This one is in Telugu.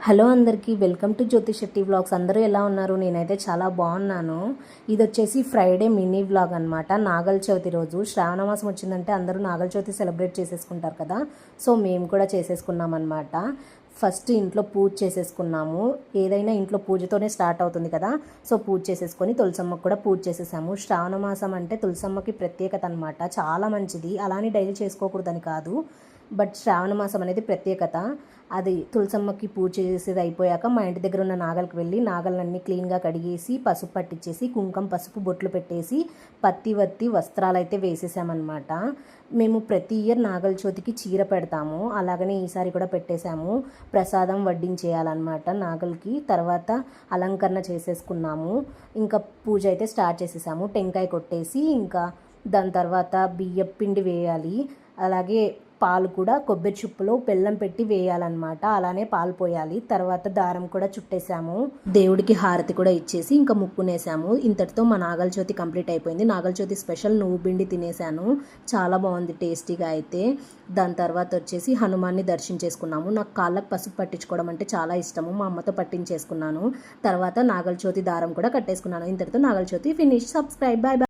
హలో అందరికీ welcome to Jyothi Shetty vlogs. అందరూ ఎలా ఉన్నారు? నేనైతే చాలా బాగున్నాను. ఇది వచ్చేసి ఫ్రైడే మినీ వ్లాగ్ అనమాట. నాగల చవితి రోజు శ్రావణ మాసం వచ్చిందంటే అందరూ నాగల చవితి సెలబ్రేట్ చేసేసుకుంటారు కదా. సో మేము కూడా చేసేసుకున్నాం అనమాట. ఫస్ట్ ఇంట్లో పూజ చేసేసుకున్నాము. ఏదైనా ఇంట్లో పూజతోనే స్టార్ట్ అవుతుంది కదా. సో పూజ చేసేసుకొని తులసమ్మకు కూడా పూజ చేసేసాము. శ్రావణ మాసం అంటే తులసమ్మకి ప్రత్యేకత అనమాట. చాలా మంచిది. అలానే డైలీ చేసుకోకూడదని కాదు, బట్ శ్రావణ మాసం అనేది ప్రత్యేకత. అది తులసమ్మకి పూజ చేసేది అయిపోయాక మా ఇంటి దగ్గర ఉన్న నాగలికి వెళ్ళి నాగలన్నీ క్లీన్గా కడిగేసి పసుపు పట్టించేసి కుంకుమ పసుపు బొట్లు పెట్టేసి పత్తి వత్తి వస్త్రాలు అయితే వేసేసామన్నమాట. మేము ప్రతి ఇయర్ నాగల చవితికి చీర పెడతాము, అలాగనే ఈసారి కూడా పెట్టేశాము. ప్రసాదం వడ్డించేయాలన్నమాట నాగలికి. తర్వాత అలంకరణ చేసేసుకున్నాము. ఇంకా పూజ అయితే స్టార్ట్ చేసేసాము. టెంకాయ కొట్టేసి ఇంకా దాని తర్వాత బియ్యం పిండి వేయాలి. అలాగే పాలు కూడా కొబ్బరి చుప్పులో బెల్లం పెట్టి వేయాలన్నమాట. అలానే పాలు పోయాలి. తర్వాత దారం కూడా చుట్టేసాము. దేవుడికి హారతి కూడా ఇచ్చేసి ఇంకా ముక్కునేసాము. ఇంతటితో మా నాగల చవితి కంప్లీట్ అయిపోయింది. నాగల చవితి స్పెషల్ నువ్వు పిండి తినేసాను. చాలా బాగుంది టేస్టీగా అయితే. దాని తర్వాత వచ్చేసి హనుమాన్ని దర్శించేసుకున్నాము. నాకు కాళ్ళకు పసుపు పట్టించుకోవడం అంటే చాలా ఇష్టము. మా అమ్మతో పట్టించేసుకున్నాను. తర్వాత నాగల చవితి దారం కూడా కట్టేసుకున్నాను. ఇంతటితో Nagula Chavithi finish. Subscribe. Bye bye.